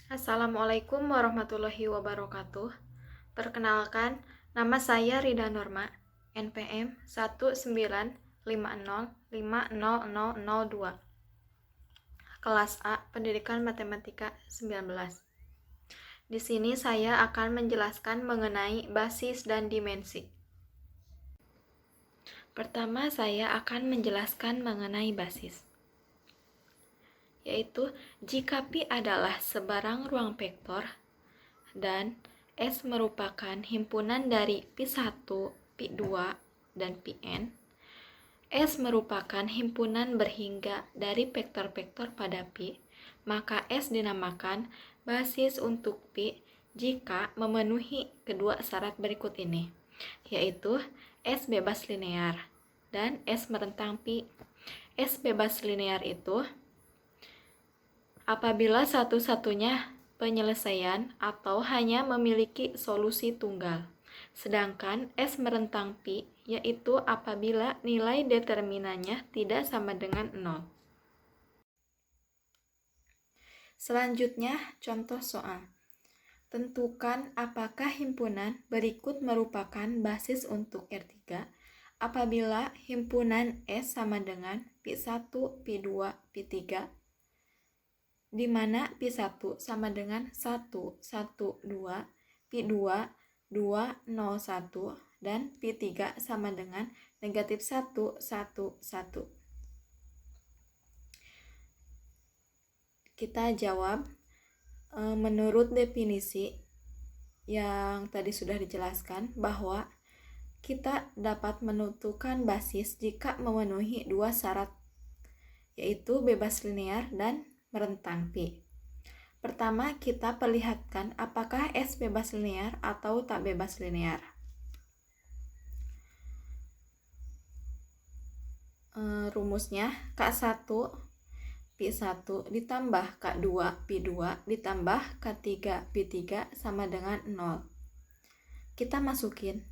Assalamualaikum warahmatullahi wabarakatuh. Perkenalkan, nama saya Rida Norma, NPM 195050002. Kelas A, Pendidikan Matematika 19. Di sini saya akan menjelaskan mengenai basis dan dimensi. Pertama, saya akan menjelaskan mengenai basis, yaitu jika Pi adalah sebarang ruang vektor dan S merupakan himpunan dari Pi1, Pi2, dan Pn. S merupakan himpunan berhingga dari vektor-vektor pada Pi, maka S dinamakan basis untuk Pi jika memenuhi kedua syarat berikut ini, yaitu S bebas linear dan S merentang Pi. S bebas linear itu apabila satu-satunya penyelesaian atau hanya memiliki solusi tunggal. Sedangkan S merentang Pi yaitu apabila nilai determinannya tidak sama dengan 0. Selanjutnya, contoh soal. Tentukan apakah himpunan berikut merupakan basis untuk R3 apabila himpunan S sama dengan Pi1, Pi2, Pi3, di mana Pi1 sama dengan 1, 1, 2, Pi2, 2, 0, 1, dan Pi3 sama dengan negatif 1, 1, 1. Kita jawab menurut definisi yang tadi sudah dijelaskan bahwa kita dapat menentukan basis jika memenuhi dua syarat, yaitu bebas linear dan merentang Pi. Pertama, kita perlihatkan apakah S bebas linear atau tak bebas linear. Rumusnya K1 Pi1 ditambah K2 Pi2 ditambah K3 Pi3 sama dengan 0. Kita masukin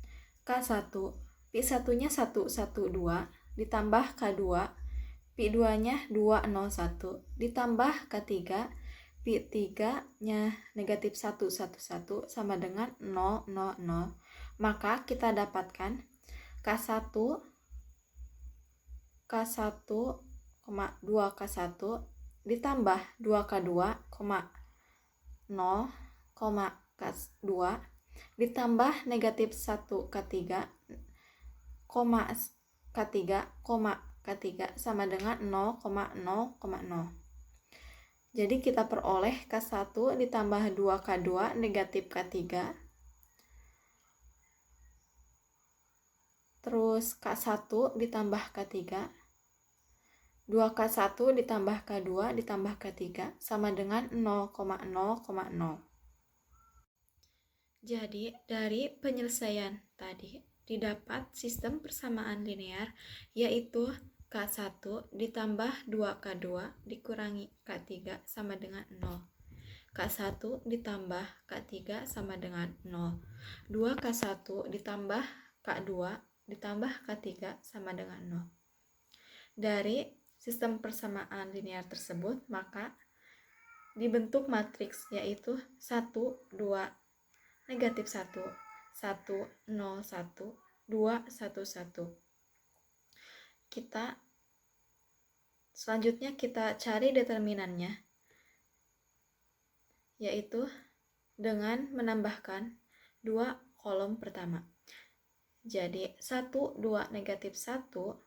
K1 Pi1-nya 112 ditambah K2 Pi2-nya 201 ditambah K3 Pi3-nya negatif 111 sama dengan 000. Maka kita dapatkan K1 2K1, ditambah 2K2, 0, K2 ditambah negatif 1K3, K3 sama dengan 0,0,0. Jadi kita peroleh K1 ditambah 2K2 negatif K3, terus K1 ditambah K3, 2K1 ditambah K2 ditambah K3 sama dengan 0,0,0. Jadi dari penyelesaian tadi didapat sistem persamaan linear, yaitu K1 ditambah 2K2 dikurangi K3 sama dengan 0. K1 ditambah K3 sama dengan 0. 2K1 ditambah K2 ditambah K3 sama dengan 0. Dari sistem persamaan linear tersebut, maka dibentuk matriks yaitu 1, 2, negatif 1, 1, 0, 1, 2, 1, 1. Selanjutnya kita cari determinannya, yaitu dengan menambahkan dua kolom pertama. Jadi 1, 2, negatif 1, 1,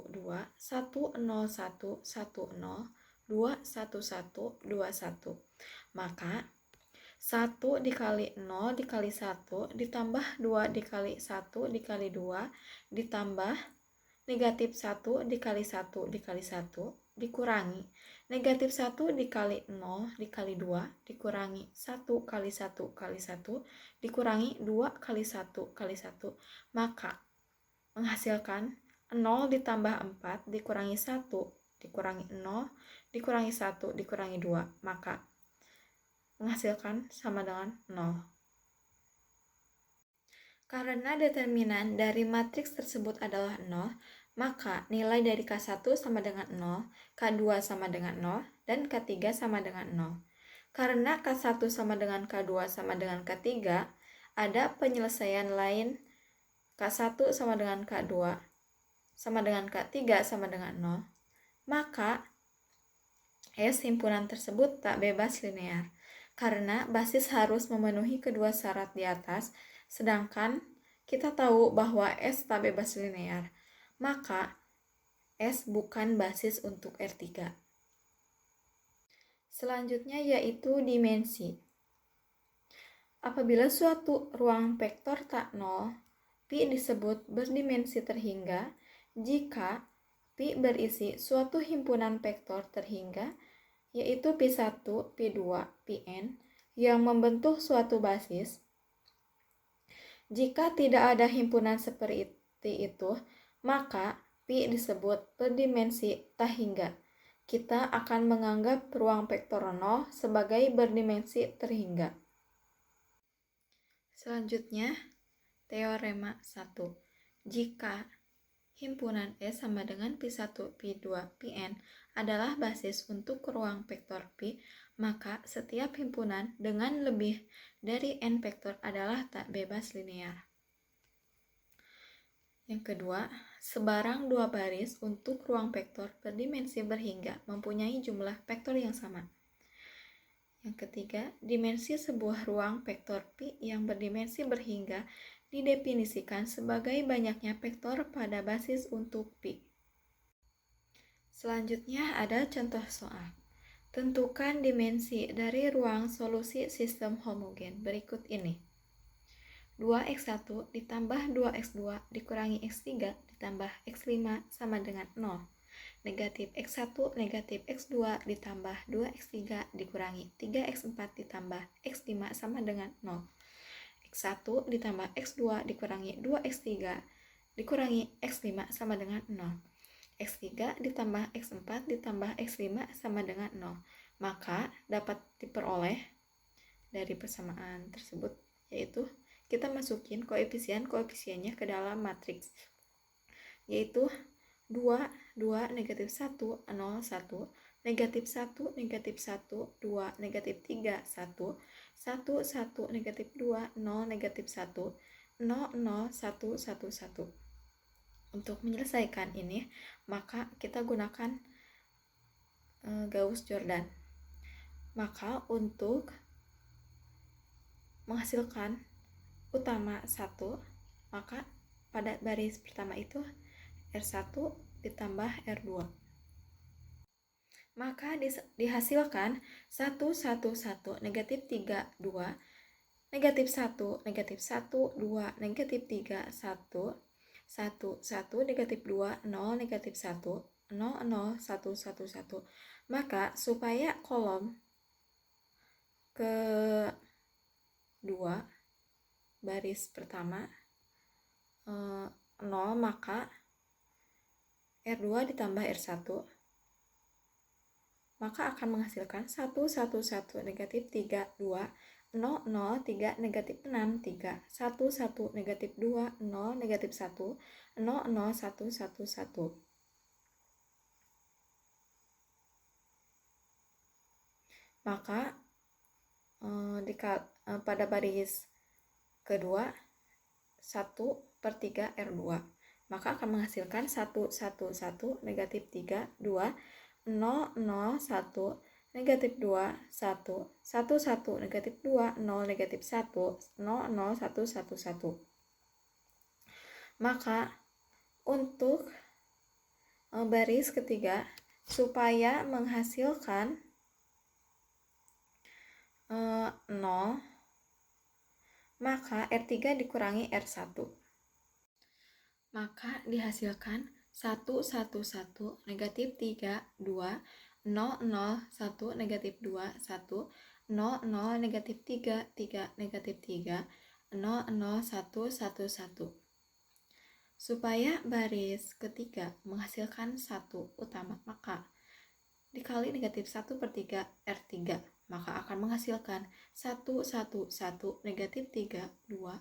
2, 1, 0, 1, 1, 0, 2, 1, 1, 2, 1. Maka 1 dikali 0 dikali 1 ditambah 2 dikali 1 dikali 2 ditambah negatif 1 dikali 1 dikali 1 dikurangi negatif 1 dikali 0 dikali 2 dikurangi 1 kali 1 kali 1 dikurangi 2 kali 1 kali 1. Maka menghasilkan 0 ditambah 4 dikurangi 1 dikurangi 0 dikurangi 1 dikurangi 2, maka menghasilkan sama dengan 0. Karena determinan dari matriks tersebut adalah 0, maka nilai dari K1 sama dengan 0, K2 sama dengan 0, dan K3 sama dengan 0. Karena K1 sama dengan K2 sama dengan K3, ada penyelesaian lain K1 sama dengan K2 sama dengan K3 sama dengan 0, maka S himpunan tersebut tak bebas linear, karena basis harus memenuhi kedua syarat di atas, sedangkan kita tahu bahwa S tak bebas linear, maka S bukan basis untuk R3. Selanjutnya yaitu dimensi. Apabila suatu ruang vektor tak nol, Pi disebut berdimensi terhingga jika Pi berisi suatu himpunan vektor terhingga, yaitu Pi1, Pi2, Pn, yang membentuk suatu basis. Jika tidak ada himpunan seperti itu, maka Pi disebut berdimensi tak hingga. Kita akan menganggap ruang vektor 0 sebagai berdimensi terhingga. Selanjutnya, teorema 1. Jika himpunan S sama dengan Pi1, Pi2, Pn adalah basis untuk ruang vektor Pi, maka setiap himpunan dengan lebih dari n vektor adalah tak bebas linear. Yang kedua, sebarang dua baris untuk ruang vektor berdimensi berhingga mempunyai jumlah vektor yang sama. Yang ketiga, dimensi sebuah ruang vektor Pi yang berdimensi berhingga didefinisikan sebagai banyaknya vektor pada basis untuk Pi. Selanjutnya ada contoh soal. Tentukan dimensi dari ruang solusi sistem homogen berikut ini. 2x1 ditambah 2x2 dikurangi x3 ditambah x5 sama dengan 0. Negatif x1 negatif x2 ditambah 2x3 dikurangi 3x4 ditambah x5 sama dengan 0. x1 ditambah x2 dikurangi 2x3 dikurangi x5 sama dengan 0. x3 ditambah x4 ditambah x5 sama dengan 0. Maka dapat diperoleh dari persamaan tersebut, yaitu kita masukin koefisien-koefisiennya ke dalam matriks, yaitu 2, 2, negatif 1, 0, 1, negatif 1, negatif 1, 2, negatif 3, 1, 1, 1, negatif 2, 0, negatif 1, 0, 0, 1, 1, 1. Untuk menyelesaikan ini, maka kita gunakan Gauss-Jordan. Maka untuk menghasilkan utama 1, maka pada baris pertama itu R1 ditambah R2. Maka dihasilkan 1, 1, 1, negatif 3, 2, negatif 1, negatif 1, 2, negatif 3, 1, 1, 1, negatif 2, 0, negatif 1, 0, 0, 1, 1, 1. Maka supaya kolom kedua baris pertama 0, maka R2 ditambah R1, maka akan menghasilkan 1, 1, 1, negatif 3, 2, 0, 0, 3, negatif 6, 3, 1, 1, negatif 2, 0, negatif 1, 0, 0, 1, 1, 1. Maka pada baris kedua 1/3 R2, maka akan menghasilkan 1, 1, 1, negatif 3, 2, 0, 0, 1, negatif 2, 1, 1, 1, negatif 2, 0, negatif 1, 0, 0, 1, 1, 1. Maka untuk baris ketiga, supaya menghasilkan 0, maka R3 dikurangi R1. Maka dihasilkan 1, 1, 1, negatif 3, 2, 0, 0, 1, negatif 2, 1, 0, 0, negatif 3, 3, negatif 3, 0, 0, 1, 1, 1. Supaya baris ketiga menghasilkan 1 utama, maka dikali negatif 1/3 R3, maka akan menghasilkan 1, 1, 1, negatif 3, 2,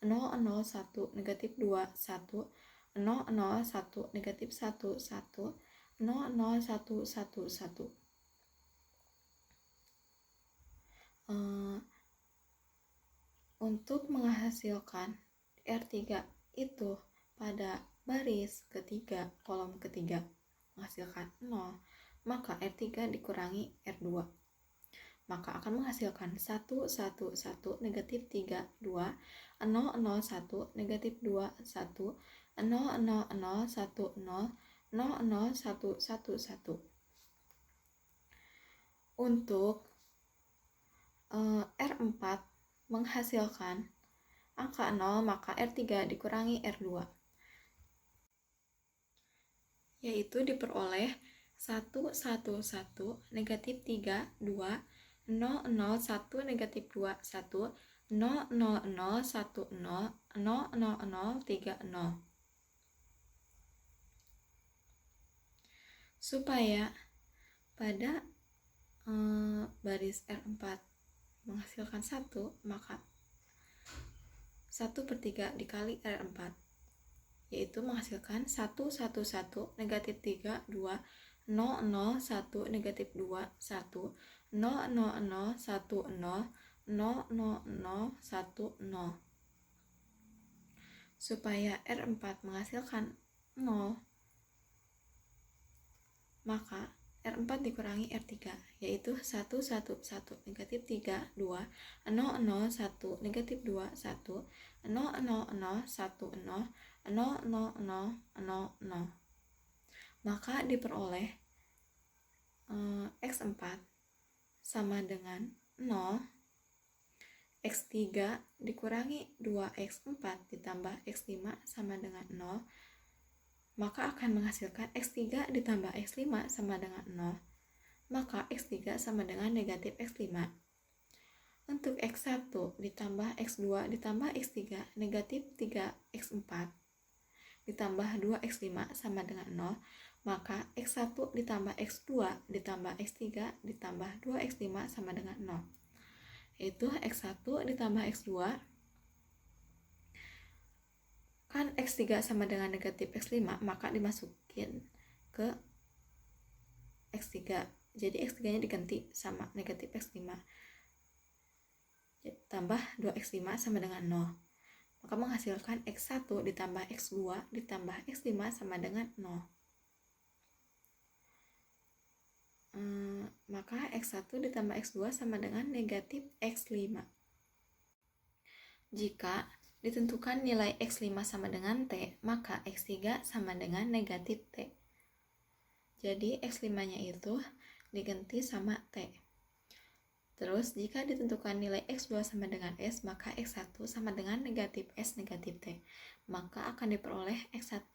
0, 0, 1, negatif 2, 1, 0, 0, 1, negatif 1, 1, 0, 0, 1, 1, 1. Untuk menghasilkan R3 itu pada baris ketiga, kolom ketiga menghasilkan 0, maka R3 dikurangi R2. Maka akan menghasilkan 1, 1, 1, negatif 3, 2, 0, 0, 1, negatif 2, 1, 0, 0, 0, 1, 0, 0, 0, 1, 1, 1. Untuk R4 menghasilkan angka 0, maka R3 dikurangi R2, yaitu diperoleh 1, 1, 1, negatif 3, 2, 0, 0, 1, negatif 2, 1, 0, 0, 0, 1, 0, 0, 0, 0, 3, 0. Supaya pada baris R4 menghasilkan 1, maka 1/3 dikali R4, yaitu menghasilkan 1, 1, 1, negatif 3, 2, 0, 0, 1, negatif 2, 1, 0, 0, 0, 1, 0, 0, 0, 0, 1, 0. Supaya R4 menghasilkan 0, maka R4 dikurangi R3, yaitu 1, 1, 1, negatif 3, 2, 0, 0, 1, negatif 2, 1, 0, 0, 0, 1, 0, 0, 0, 0, 0. Maka diperoleh X4 sama dengan 0, X3 dikurangi 2X4 ditambah X5 sama dengan 0, maka akan menghasilkan X3 ditambah X5 sama dengan 0, maka X3 sama dengan negatif X5. Untuk X1 ditambah X2 ditambah X3, negatif 3X4 ditambah 2X5 sama dengan 0, maka X1 ditambah X2 ditambah X3 ditambah 2X5 sama dengan 0, yaitu X1 ditambah X2, kan X3 sama dengan negatif X5, maka dimasukin ke X3, jadi X3 nya diganti sama negatif X5, tambah 2X5 sama dengan 0, maka menghasilkan X1 ditambah X2 ditambah X5 sama dengan 0. Maka X1 ditambah X2 sama dengan negatif X5. Jika ditentukan nilai X5 sama dengan T, maka X3 sama dengan negatif T. Jadi X5 nya itu diganti sama T. Terus jika ditentukan nilai X2 sama dengan S, maka X1 sama dengan negatif S negatif T. Maka akan diperoleh X1,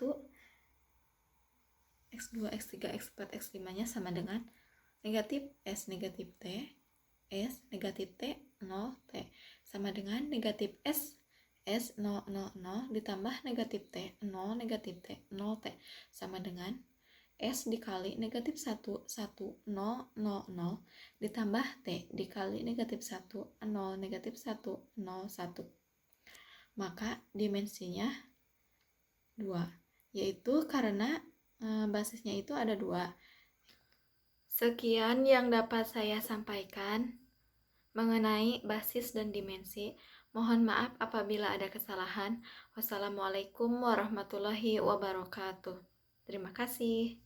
X2, X3, X4, X5 nya sama dengan negatif S negatif T, S negatif T, 0 T, sama dengan negatif S, S 0, 0, 0 ditambah negatif T, 0 negatif T, 0 T, sama dengan S dikali negatif 1, 1, 0, 0, 0 ditambah T dikali negatif 1, 0, negatif 1, 0, 1. Maka dimensinya 2, yaitu karena basisnya itu ada 2. Sekian yang dapat saya sampaikan mengenai basis dan dimensi. Mohon maaf apabila ada kesalahan. Wassalamualaikum warahmatullahi wabarakatuh. Terima kasih.